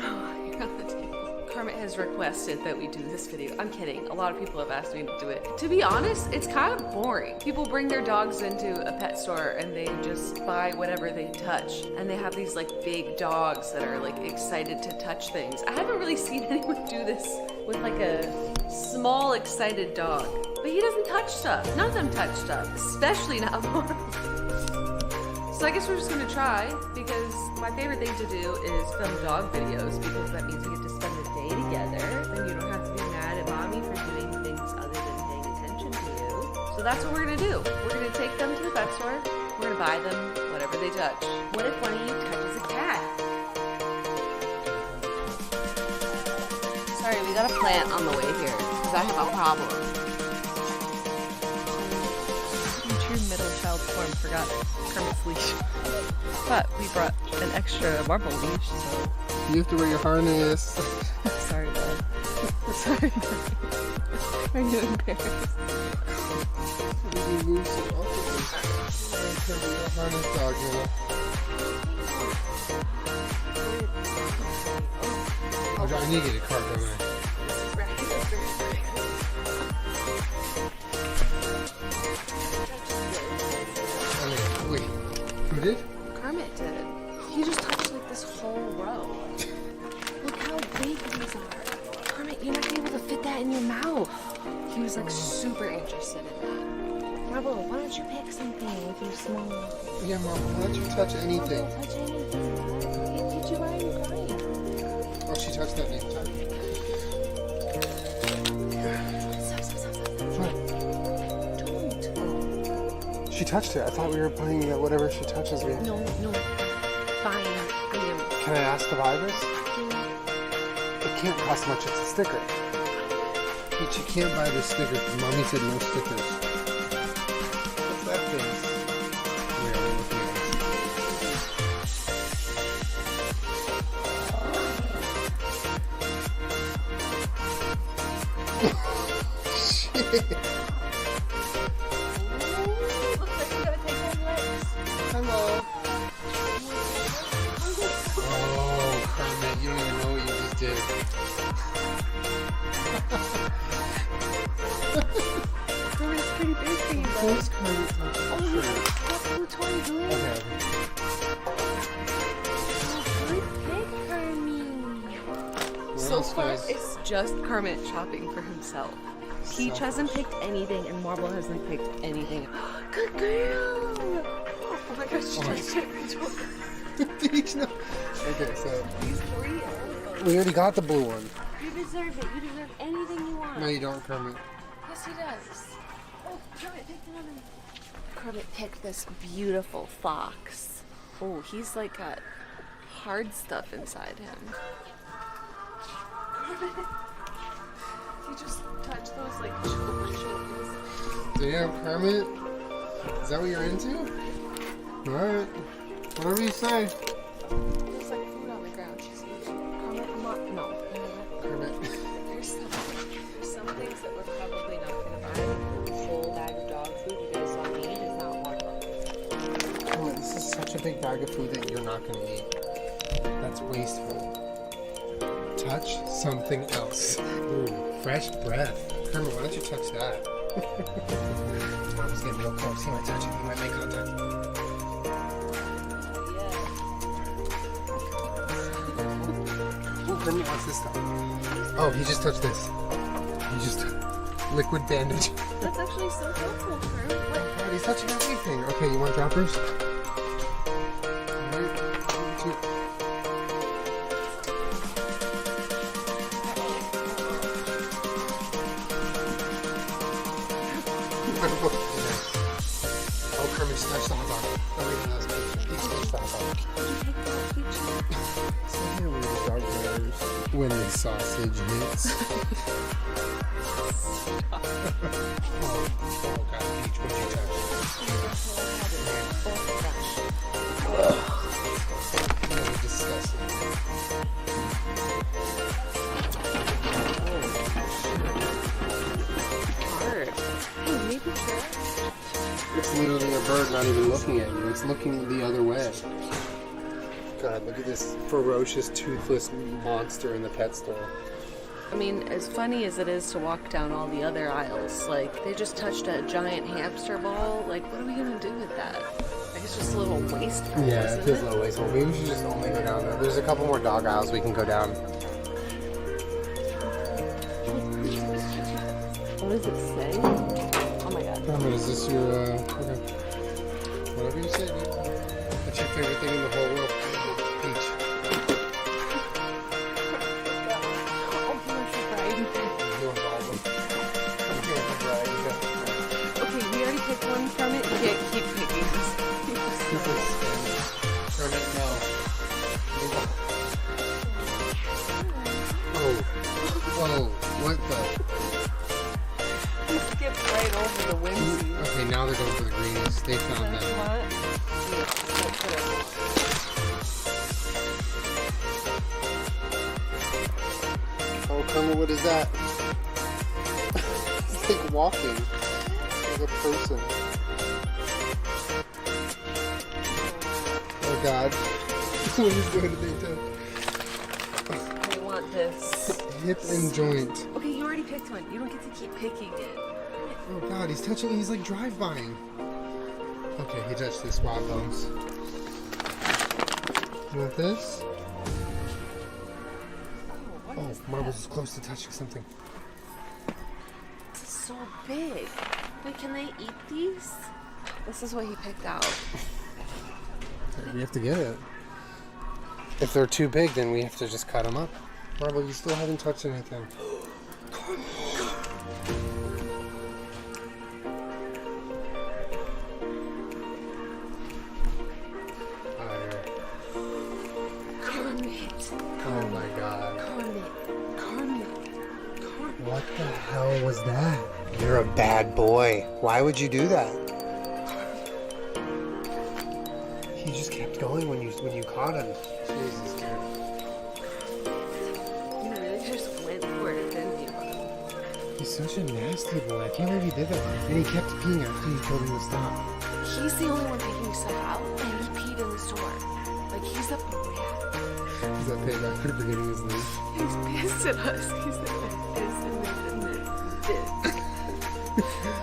You're on the table. Kermit has requested that we do this video. I'm kidding. A lot of people have asked me to do it. To be honest, it's kind of boring. People bring their dogs into a pet store and they just buy whatever they touch. And they have these like big dogs that are like excited to touch things. I haven't really seen anyone do this with like a small excited dog. But he doesn't touch stuff. None of them touch stuff, especially not Laura. So I guess we're just gonna try, because my favorite thing to do is film dog videos, because that means we get to spend the day together, and you don't have to be mad at mommy for doing things other than paying attention to you. So that's what we're gonna do. We're gonna take them to the pet store, we're gonna buy them whatever they touch. What if one of you touches a cat? Sorry, we got a plant on the way here, because I have a problem. True middle child form forgot Kermit's leash. But we brought an extra marble leash, so... You have to wear your harness. Sorry, bud. Sorry, bud. I'm getting embarrassed. You lose it off of your harness dog, you know. I need to get a card, don't I? Wait, who did? Kermit did. He just touched like this whole row. Look how big these are. Kermit, you're not gonna be able to fit that in your mouth. He was like super interested in that. Marble, why don't you pick something with your small... Yeah, Mom, why don't you touch anything? Touch anything, Dad. Did you buy your crying? Oh, she touched that next time. She touched it. I thought we were playing whatever she touches me. No. Fine. Can I ask to buy this? It can't cost much. It's a sticker. But you can't buy the sticker because Mommy said no stickers. What's that thing? Where are we looking at? Shit. Hello. Oh, Kermit, you don't even know what you just did. Kermit's pretty big for you, though. Who's Kermit? Oh, that's the toy doing. Okay. Good pick, Kermit. So far, it's just Kermit shopping for himself. Peach hasn't picked anything, and Marble hasn't picked anything. Good girl! Oh my gosh, she just took the door. Peach, no. Okay, so He's 3. we already got the blue one. You deserve it. You deserve anything you want. No, you don't, Kermit. Yes, he does. Oh, Kermit picked one. Kermit picked this beautiful fox. Oh, he's like got hard stuff inside him. You just touch those like shoulders. Damn, Kermit. Is that what you're into? Alright. Whatever you say. There's like food on the ground. She's eating. Kermit, come on. No. Kermit. There's some things that we're probably not going to buy. The whole bag of dog food you guys saw me is not one. Kermit, this is such a big bag of food that you're not going to eat. That's wasteful. Touch something else. Ooh, fresh breath. Kermit, why don't you touch that? Mom's getting real close. He might touch it. He might make contact. Ooh, Kermit wants this stuff. Oh, he just touched this. He just liquid bandage. That's actually so helpful, Kermit. God, he's touching everything. Okay, you want droppers? Alright, 1, 2. Oh, Kermit just touched the hot dog. Oh, wait, no, that's Peach. Peach touched the hot dog. So here were the dog players when the sausage hits. Oh, God, Peach, what'd you touch? Really disgusting. Hard. Hey, maybe try. It's literally a bird not even looking at you. It's looking the other way. Go. Go ahead, look at this ferocious, toothless monster in the pet store. I mean, as funny as it is to walk down all the other aisles, like, they just touched a giant hamster ball. Like, what are we gonna do with that? Like, it's just a little wasteful, Yeah, isn't it feels a little wasteful. Maybe we should just only go down there. There's a couple more dog aisles we can go down. What does it say? Oh my god. Carmen, is this your, okay. Whatever you say, dude. That's your favorite thing in the whole world. Peach. Okay, we already picked one from it. You can't keep picking this. Kermit, no. Oh. Oh, what the? He skipped right over the whimsy. Okay, now they're going for the greenies. They found That's them. what? Yeah, don't put it on. Oh, Kermit, what is that? It's like walking. Like a person. Oh, God. What did they do? I want this. Hip and joint. Okay, you already picked one. You don't get to keep picking it. Oh, God, he's touching. He's like drive-bying. Okay, he touched the squat bones. You want this? Oh, Marbles is close to touching something. This is so big. Wait, can they eat these? This is what he picked out. We have to get it. If they're too big, then we have to just cut them up. Marble, you still haven't touched anything. Kermit. Oh my God. Kermit. What the hell was that? You're a bad boy. Why would you do that? He just kept going when you caught him. Jesus, dude. You really just went for it, didn't you? He's such a nasty boy. I can't believe he did that. And he kept peeing after you told him to stop. He's the only one picking stuff out, and he peed in the store. Like, he's a brat. Is that payback for forgetting his leash? He's pissed at us. He's like,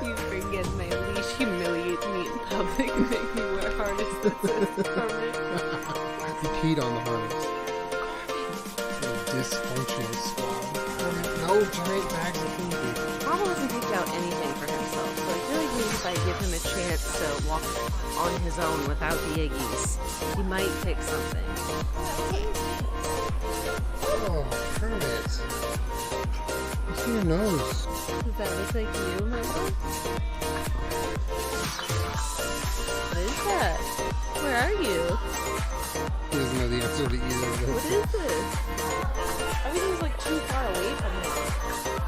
you forget my leash, humiliate me in public, make me wear harness that says Kermit. He peed on the harness. Dysfunctional squad. No giant bags of food. Marvel hasn't picked out anything for himself, so I feel like maybe if I give him a chance to walk on his own without the Iggies, he might pick something. Oh, Kermit. What's in your nose? Does that look like you, Marvel? What is that? Where are you? He doesn't know the answer to either of What those. is this? Everything's like too far away from him.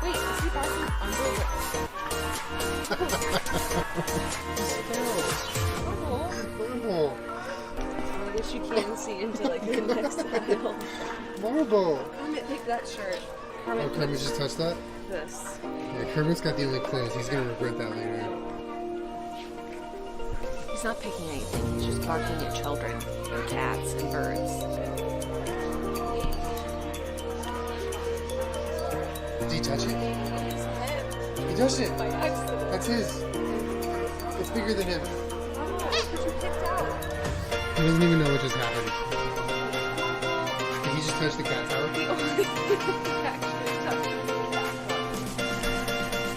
Wait, is he barking under Marble. I guess you can see into like the next aisle. Marble. Kermit, pick that shirt. Oh, Kermit just touched that? This. Yeah, Kermit's got the only clothes. He's gonna regret that later. He's not picking anything. He's just barking at children, or cats, and birds. Did he touch it? He touched it. By accident. That's his. It's bigger than him. Oh, that's what you picked out. He doesn't even know what just happened. Did he just touch the cat tower? The only thing he actually touched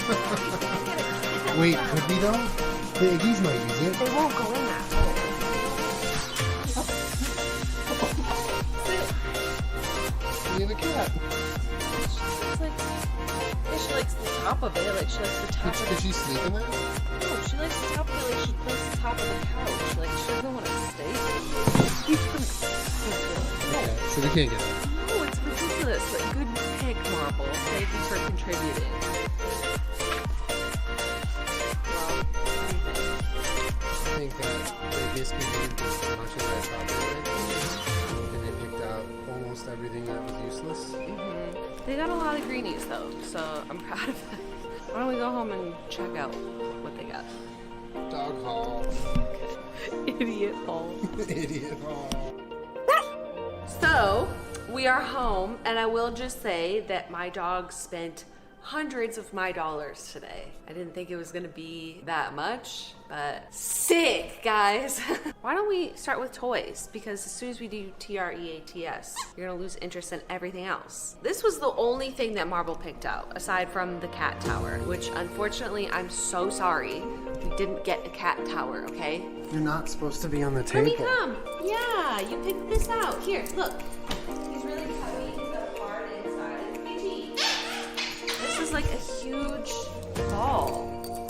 was the cat. Wait, could we though? The Iggies might use it. They won't go in that hole. Look at the cat. It's like, yeah, she likes the top of it. Like, she likes the top of Could she sleep in that? No, she likes the top of it. Like, she likes the top of the couch. Like, she doesn't want to stay. Okay, so we can't get that. No, it's ridiculous. Like, good pick, Marble. Thank you for contributing. Well, what do you think? I think that they basically did as much as I thought they would. And they picked out almost everything that was useless. They got a lot of greenies, though, so I'm proud of them. Why don't we go home and check out what they got? Dog haul. Idiot hole. Idiot haul. So, we are home, and I will just say that my dog spent hundreds of my dollars today. I didn't think it was gonna be that much, but sick, guys. Why don't we start with toys? Because as soon as we do TREATS, you're gonna lose interest in everything else. This was the only thing that Marble picked out, aside from the cat tower, which unfortunately, I'm so sorry, we didn't get a cat tower, okay? You're not supposed to be on the table. Let me come. Yeah, you picked this out. Here, look. He's really heavy. He's got a hard inside. BG. This is like a huge ball.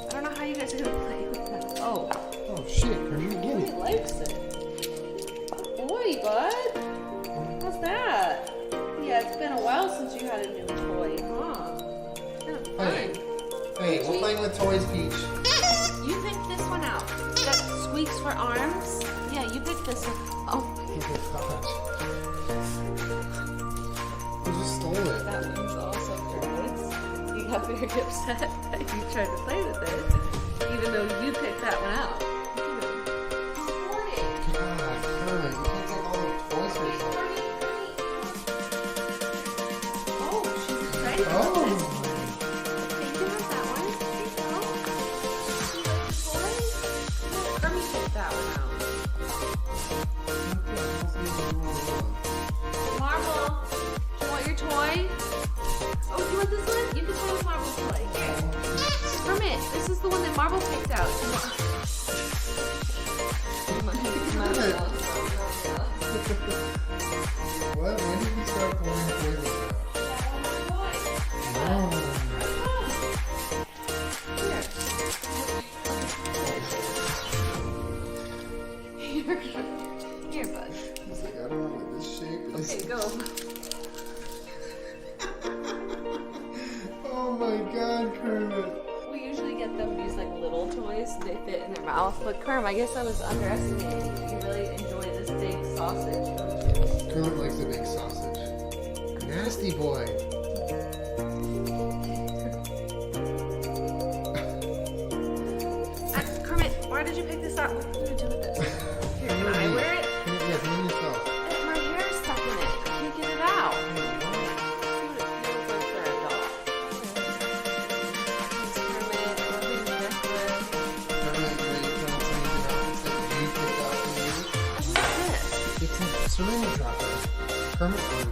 I don't know how you guys are gonna play with that. Oh. Oh shit, Kermit, get He it. likes it. Boy, bud. How's that? Yeah, it's been a while since you had a new toy, huh? Kind of fun. Hey, we're playing with toys, Peach. You picked this one out. It's got squeaks for arms. Yeah, you picked this one. Oh. You just stole it. That one's also Kermit's. You got very upset that you tried to play with it, even though you picked that one out. God, Kermit, you can't take all the toys for yourself. Oh, she's excited about Oh. this one. Okay, you have that one. Let me pick that one out. Marble, do you want your toy? Oh, you want this one? You can play with Marble's toy. Here. Kermit, this is the one that Marble picked out. You want... What? When did you start playing toys like that? No. Here, bud. He's like, I don't know, like this shape is... Okay, go. Oh my god, Kermit. We usually get them these like little toys, they fit in their mouth. But Kerm, I guess I was underestimating you. You really enjoy this big sausage, don't you? Kermit likes the big sausage. Nasty boy. Kermit, why did you pick this up? What are you gonna do with this? Here, can I wear it? Yeah, do it yourself. My hair's stuck in it. I can't get it out. See what it feels like for a dog. Thanks, Kermit. I love you to mess with. Kermit, you tell something else that you picked out for you? What's this? It's a syringe dropper. Kermit food.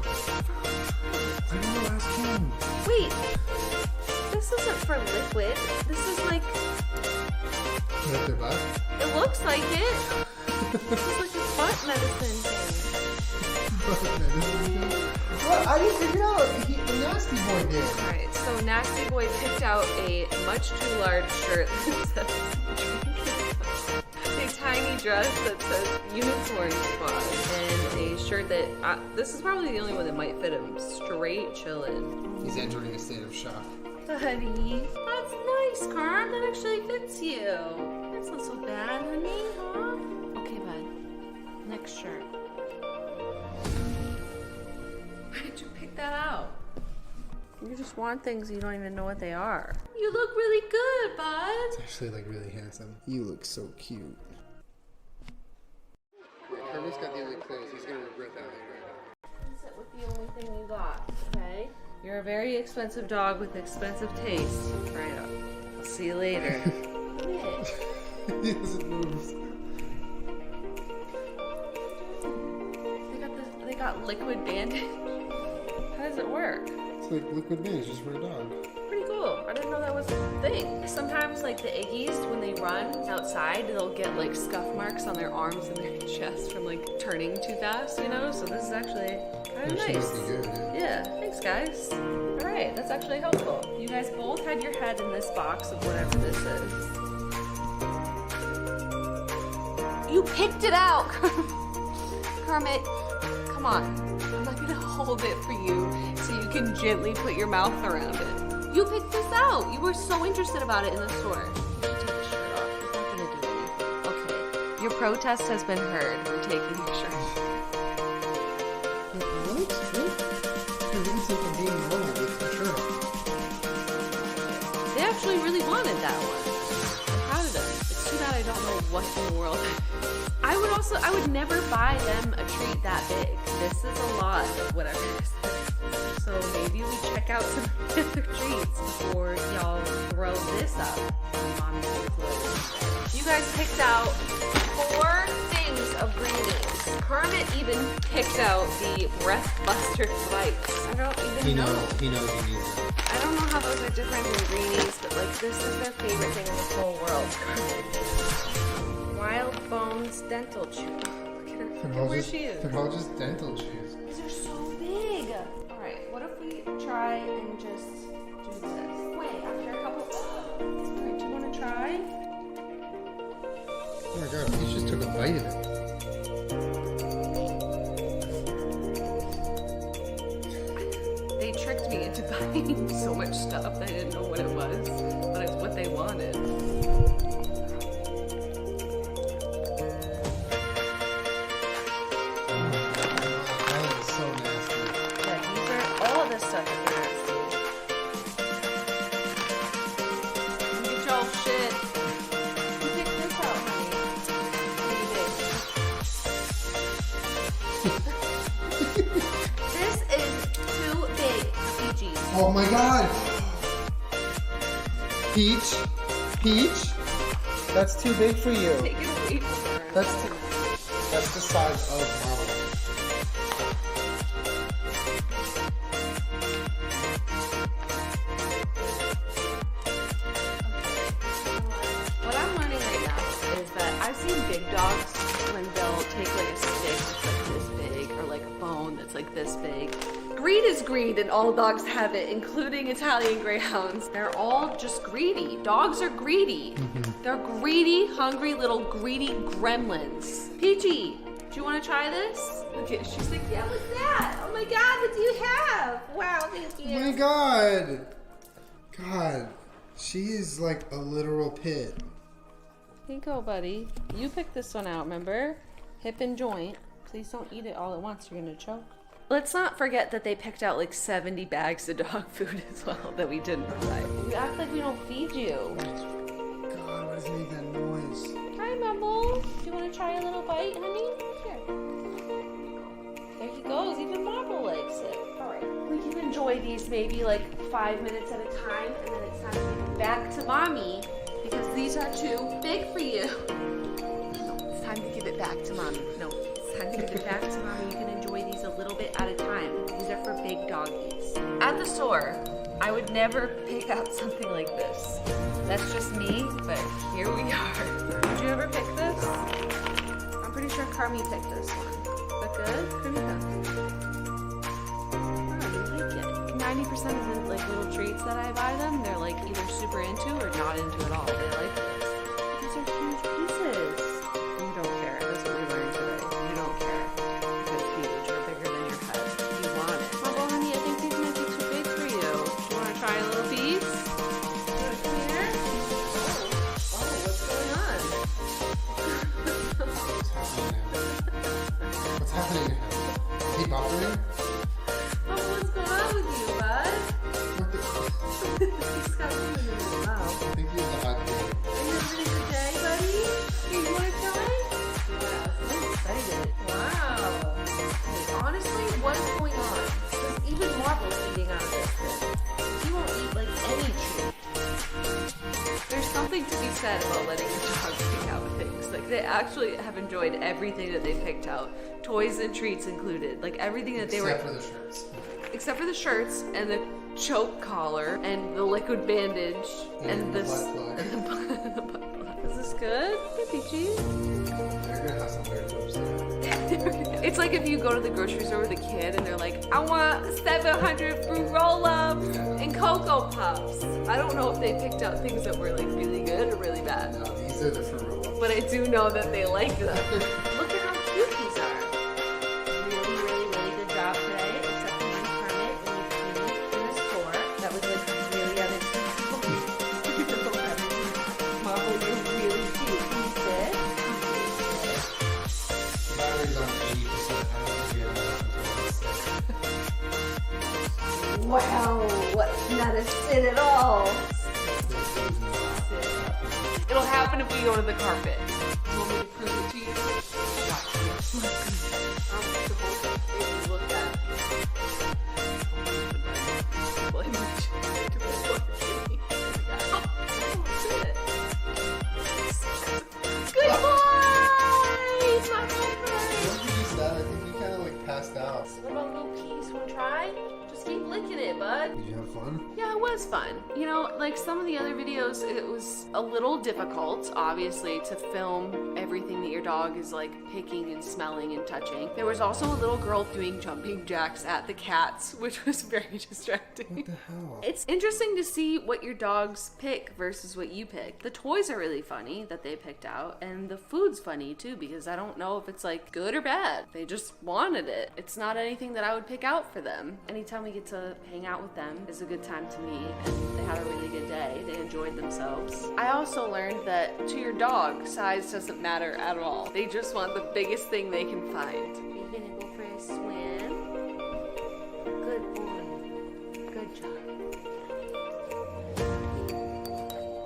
I don't know, ask him. Wait, this isn't for liquid. This is like, Put up their butt? it looks like it. This is like a butt medicine thing. What? I didn't figure it out. The nasty boy did. Alright, so Nasty Boy picked out a much too large shirt that says a tiny dress that says Unicorn Squad, and a shirt that, this is probably the only one that might fit him. Straight chillin'. He's entering a state of shock. Buddy, that's nice, Carm. That actually fits you. That's not so bad, honey, huh? Okay, bud. Next shirt. Why did you pick that out? You just want things you don't even know what they are. You look really good, bud. It's actually like really handsome. You look so cute. Kermit's got the only clothes. He's gonna regret that later. Sit with the only thing you got, okay? You're a very expensive dog with expensive taste. Try it out. I'll see you later. He doesn't move. They got liquid bandage. How does it work? It's like liquid bandage just for a dog. Pretty cool. I didn't know that was a thing. Sometimes, like the Iggies, when they run outside, they'll get like scuff marks on their arms and their chest from like turning too fast, you know? So this is actually kind of Actually nice. must be good, yeah. Yeah, thanks guys. All right, that's actually helpful. You guys both had your head in this box of whatever this is. You picked it out, Kermit. Come on, I'm not gonna hold it for you so you can gently put your mouth around it. You picked this out. You were so interested about it in the store. You should take the shirt off. It's not gonna do anything. Okay, your protest has been heard. We're taking your shirt off. What? You're really taking being normal with the shirt on. They actually really wanted that one. I'm proud of them. It's too bad I don't know what in the world. I would never buy them a treat that big. This is a lot of whatever this is. So maybe we check out some other treats before y'all throw this up on Mommy's clothes. You guys picked out 4 things of greenies. Kermit even picked out the Breath Buster bites. I don't even know. He knows he needs them. I don't know how those are different than greenies, but like this is their favorite thing in this whole world. Wild Bones Dental Chew. Oh, look at her. Look at where she is. They're all just dental chews. These are so big. Alright, what if we try and just do this? Wait, after a couple. Alright, do you want to try? Oh my god, he just took a bite of it. They tricked me into buying so much stuff that I didn't know what it was, but it's what they wanted. Oh my god! Peach? Peach? That's too big for you. Take it away from her. That's the size of Mama. What I'm learning right now is that I've seen big dogs when they'll take like a stick that's like this big or like a bone that's like this big. Greed is greed and all dogs have it, including Italian Greyhounds. They're all just greedy. Dogs are greedy. They're greedy, hungry little greedy gremlins. Peachy, do you want to try this? Okay, she's like, yeah, what's that? Oh my god, what do you have? Wow, thank you. Oh my god! God, she is like a literal pit. Here you go, buddy. You picked this one out, remember? Hip and joint. Please don't eat it all at once, you're gonna choke. Let's not forget that they picked out like 70 bags of dog food as well that we didn't buy. You act like we don't feed you. God, why does it make that noise? Hi, Mumble. Do you want to try a little bite, honey? Here. There he goes. Even Marble likes it. All right. We can enjoy these maybe like 5 minutes at a time, and then it's time to give it back to Mommy because these are too big for you. No, it's time to give it back to Mommy. No, it's time to give it back to Mommy. You can enjoy these a little bit at a time. These are for big doggies. At the store, I would never pick out something like this. That's just me, but here we are. Did you ever pick this? I'm pretty sure Carmi picked this one. But good? Carmi Oh, you like it. 90% of the like little treats that I buy them, they're like either super into or not into at all. They like this. These are huge pieces. You don't care. That's what we learned today. You don't care. It's huge or bigger than your head. You want it. Oh, well, honey, I think these might be too big for you. Do you want to try a little piece? Come here. Oh, what's going on? What's happening to him? Is he buffering? Oh, what's going on with you, bud? What the? He's got something in his mouth. I think he's the hot kid. Are you having a good day, buddy? Here, you want to try? Yeah, so excited. Wow. Hey, honestly, what is going on? Because even Marble's eating out of this thing. He won't eat like any treat. There's something to be said about letting your dog pick out things. Like they actually have enjoyed everything that they picked out. Toys and treats included. Like everything that they were. Except for the shirts. Except for the shirts and the choke collar and the liquid bandage and the this butt plug. and the butt plug. Is this good? Hey, Peachy. They're gonna have some weird foods there. It's like if you go to the grocery store with a kid and they're like, I want 700 fruit roll-ups and Cocoa Puffs. I don't know if they picked out things that were like really good or really bad. No, these are the fruit roll-ups. But I do know that they like them. Look at how cute these are. Really, really, really good job today. Except for one Kermit and Peachy in the store. That was like really unacceptable. Marble, you're really cute. Can you sit? Battery's on 80%. I don't think we have enough until it's Wow, not a sit at all. It'll happen if we go to the carpet. You want me to prove it to you? Good boy! He's not going for it. I think you kind of like passed out. What about little piece? Want to try? Just keep licking it, bud. Did you have fun? Yeah, it was fun. You know, like some of the other videos, it was a little difficult, obviously, to film everything that your dog is like picking and smelling and touching. There was also a little girl doing jumping jacks at the cats, which was very distracting. What the hell? It's interesting to see what your dogs pick versus what you pick. The toys are really funny that they picked out, and the food's funny too, because I don't know if it's like good or bad. They just wanted it. It's not anything that I would pick out for them. Anytime we get to hang out with them is a good time to me, and they had a really good day. They enjoyed themselves. I also learned that to your dog, size doesn't matter at all. They just want the biggest thing they can find. Are you gonna go for a swim? Good boy. Good job.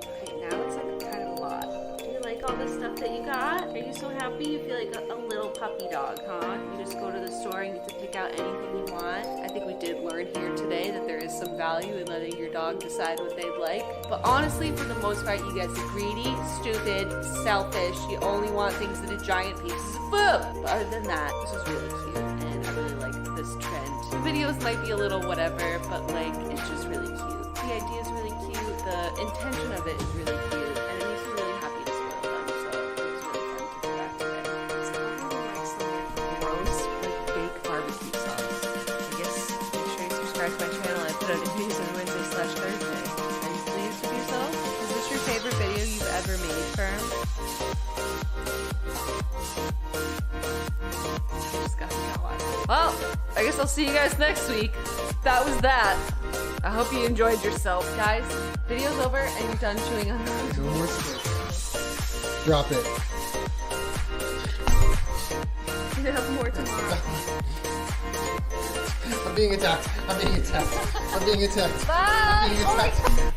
Okay, now it's like kind of a lot. Do you like all the stuff that you got? Are you so happy? You feel like a little puppy dog, huh? You just go to the store and get to pick out anything you want. I think we did learn here today that there is some value in letting your dog decide what they'd like. But honestly, for the most part, you guys are greedy, stupid, selfish. You only want things that are giant pieces of food. But other than that, this is really cute, and I really like this trend. The videos might be a little whatever, but like, it's just really cute. The idea is really cute. The intention of it is really cute, and it makes me really happy to spoil them. So it was really fun to do that today. So I really like some gross, like fake barbecue sauce. I guess make sure you subscribe to my channel. I put out videos on Wednesday/Thursday. Are you pleased with yourself? Is this your favorite video you've ever made, Firm? Well, I guess I'll see you guys next week. That was that. I hope you enjoyed yourself, guys. Video's over and you're done chewing on them. No more spits. Drop it. You have more tomorrow. I'm being attacked. I'm being attacked. I'm being attacked. Bye. I'm being attacked.